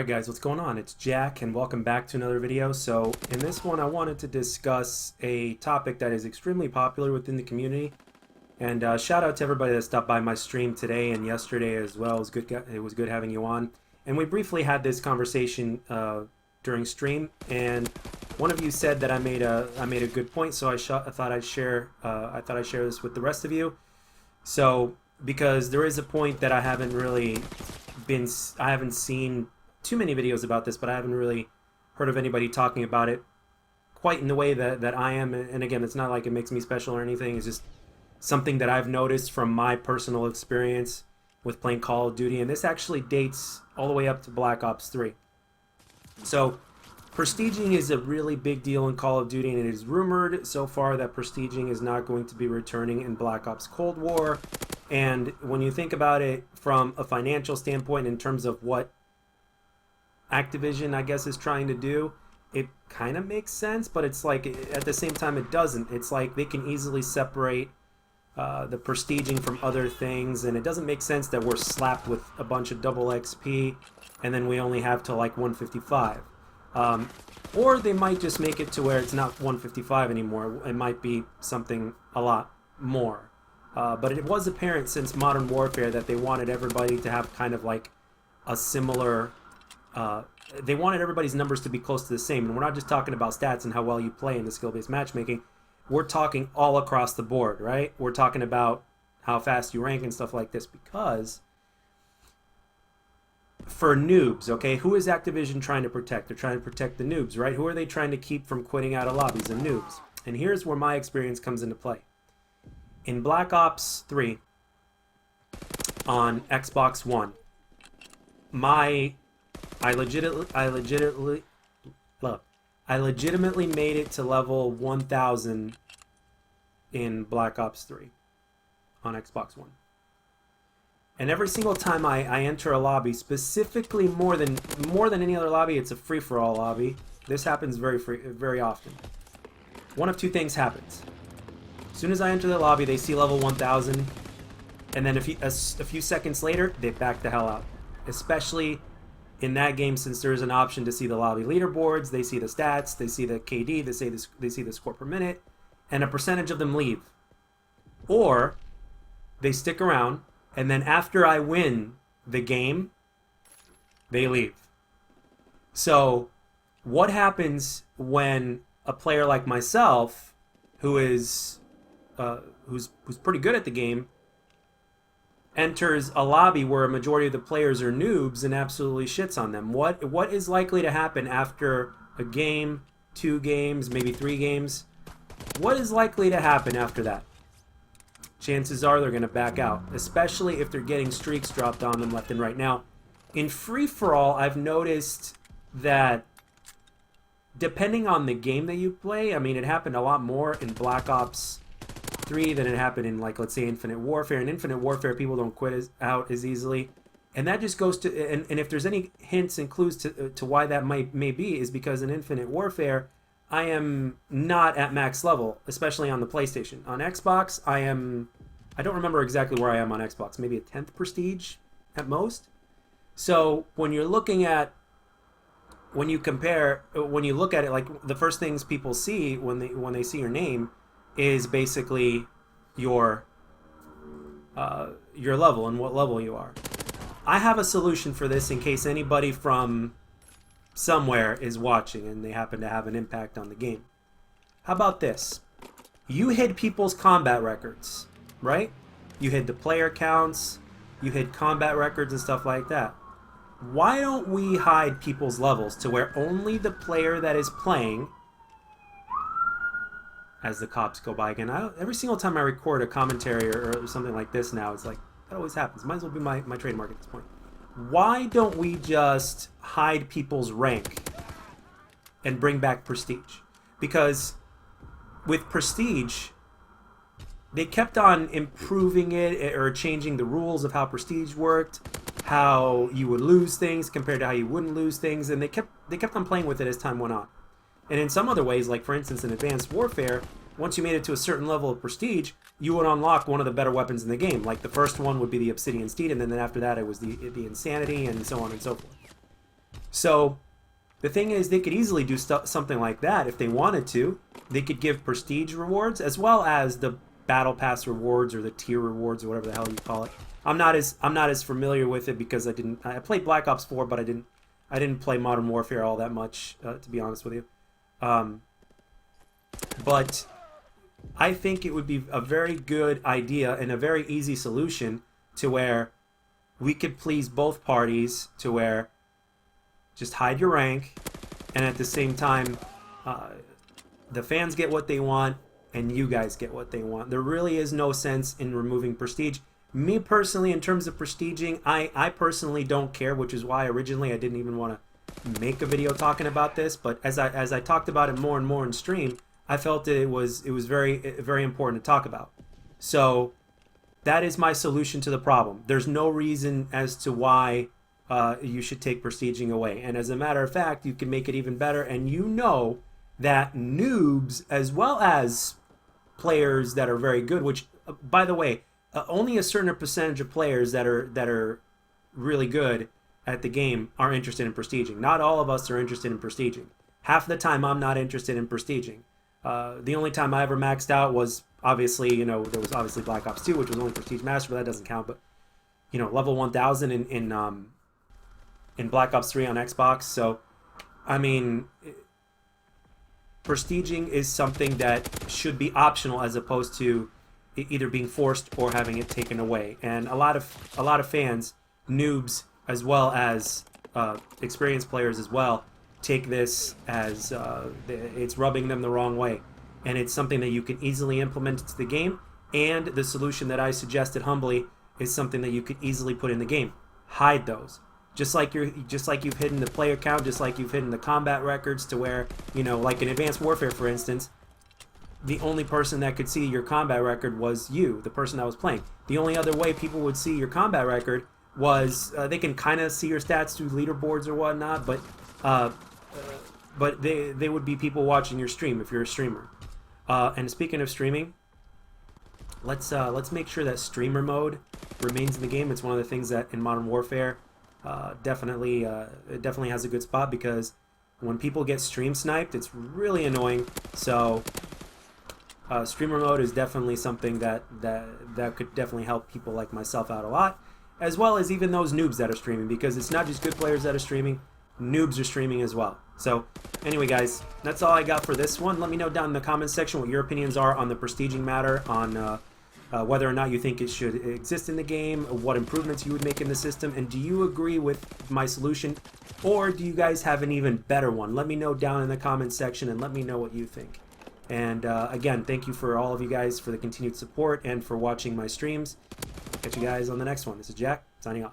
Alright guys, what's going on? It's Jack and welcome back to another video. So in this one I wanted to discuss a topic that is extremely popular within the community. And shout out to everybody that stopped by my stream today and yesterday as well. It was good having you on. And we briefly had this conversation during stream, and one of you said that I made a good point, so I thought I'd share this with the rest of you. So because there is a point that I haven't seen too many videos about this, but I haven't really heard of anybody talking about it quite in the way that I am. And again, it's not like it makes me special or anything. It's just something that I've noticed from my personal experience with playing Call of Duty, and this actually dates all the way up to Black Ops 3. So prestiging is a really big deal in Call of Duty, and it is rumored so far that prestiging is not going to be returning in Black Ops Cold War. And when you think about it from a financial standpoint in terms of what Activision, I guess, is trying to do, it kind of makes sense, but it's like at the same time it doesn't. It's like they can easily separate the prestiging from other things, and it doesn't make sense that we're slapped with a bunch of double XP and then we only have to like 155. Or they might just make it to where it's not 155 anymore. It might be something a lot more. But it was apparent since Modern Warfare that they wanted everybody to have kind of like a similar... they wanted everybody's numbers to be close to the same. And we're not just talking about stats and how well you play in the skill-based matchmaking. We're talking all across the board, right? We're talking about how fast you rank and stuff like this, because for noobs, okay, who is Activision trying to protect? They're trying to protect the noobs, right? Who are they trying to keep from quitting out of lobbies? The noobs. And here's where my experience comes into play. In Black Ops 3 on Xbox One, I legitimately made it to level 1000 in Black Ops 3 on Xbox One. And every single time I enter a lobby, specifically more than any other lobby, it's a free-for-all lobby. This happens very often. One of two things happens. As soon as I enter the lobby, they see level 1000, and then a few seconds later, they back the hell out. Especially in that game, since there's an option to see the lobby leaderboards, they see the stats, they see the KD, they see the score per minute, and a percentage of them leave. Or they stick around, and then after I win the game, they leave. So what happens when a player like myself, who's pretty good at the game, enters a lobby where a majority of the players are noobs and absolutely shits on them? What is likely to happen after a game, 2 games, maybe 3 games? What is likely to happen after that? Chances are they're going to back out, especially if they're getting streaks dropped on them left and right. Now, in free-for-all, I've noticed that depending on the game that you play, I mean, it happened a lot more in Black Ops 3 than it happened in, like, let's say, Infinite Warfare. In Infinite Warfare, people don't quit out as easily. And that just goes to... And if there's any hints and clues to why that may be, is because in Infinite Warfare, I am not at max level, especially on the PlayStation. On Xbox, I don't remember exactly where I am on Xbox. Maybe a 10th prestige at most. So when you're looking at... When you look at it, like, the first things people see when they see your name is basically your level and what level you are. I have a solution for this in case anybody from somewhere is watching and they happen to have an impact on the game. How about this? You hid people's combat records, right? You hid the player counts, you hid combat records and stuff like that. Why don't we hide people's levels to where only the player that is playing... As the cops go by again. Every single time I record a commentary or something like this now, it's like, that always happens. Might as well be my trademark at this point. Why don't we just hide people's rank and bring back prestige? Because with prestige, they kept on improving it or changing the rules of how prestige worked, how you would lose things compared to how you wouldn't lose things, and they kept on playing with it as time went on. And in some other ways, like for instance in Advanced Warfare, once you made it to a certain level of prestige, you would unlock one of the better weapons in the game. Like the first one would be the Obsidian Steed, and then after that it was the Insanity, and so on and so forth. So the thing is, they could easily do something like that if they wanted to. They could give prestige rewards as well as the battle pass rewards or the tier rewards or whatever the hell you call it. I'm not as familiar with it because I played Black Ops 4, but I didn't play Modern Warfare all that much, to be honest with you. But I think it would be a very good idea and a very easy solution to where we could please both parties, to where just hide your rank, and at the same time, the fans get what they want, and you guys get what they want. There really is no sense in removing prestige. Me personally, in terms of prestiging, I personally don't care, which is why originally I didn't even want to make a video talking about this. But as I talked about it more and more in stream, I felt that it was very important to talk about. So that is my solution to the problem. There's no reason as to why you should take prestiging away. And as a matter of fact, you can make it even better. And you know that noobs, as well as players that are very good, which, by the way, only a certain percentage of players that are really good at the game are interested in prestiging. Not all of us are interested in prestiging. Half the time, I'm not interested in prestiging. The only time I ever maxed out was obviously, you know, there was obviously Black Ops 2, which was only Prestige Master, but that doesn't count. But you know, level 1000 in Black Ops 3 on Xbox. So, I mean, prestiging is something that should be optional as opposed to either being forced or having it taken away. And a lot of fans, noobs as well as experienced players as well, take this as it's rubbing them the wrong way. And it's something that you can easily implement into the game. And the solution that I suggested humbly is something that you could easily put in the game. Hide those. Just like you've hidden the player count, just like you've hidden the combat records, to where, you know, like in Advanced Warfare, for instance, the only person that could see your combat record was you, the person that was playing. The only other way people would see your combat record was they can kind of see your stats through leaderboards or whatnot, but they would be people watching your stream if you're a streamer. And speaking of streaming, let's make sure that streamer mode remains in the game. It's one of the things that in Modern Warfare it definitely has a good spot, because when people get stream sniped, it's really annoying. So streamer mode is definitely something that could definitely help people like myself out a lot, as well as even those noobs that are streaming, because it's not just good players that are streaming, noobs are streaming as well. So anyway, guys, that's all I got for this one. Let me know down in the comments section what your opinions are on the prestiging matter, on whether or not you think it should exist in the game, what improvements you would make in the system, and do you agree with my solution, or do you guys have an even better one? Let me know down in the comments section, and let me know what you think. And again, thank you for all of you guys for the continued support and for watching my streams. Catch you guys on the next one. This is Jack, signing off.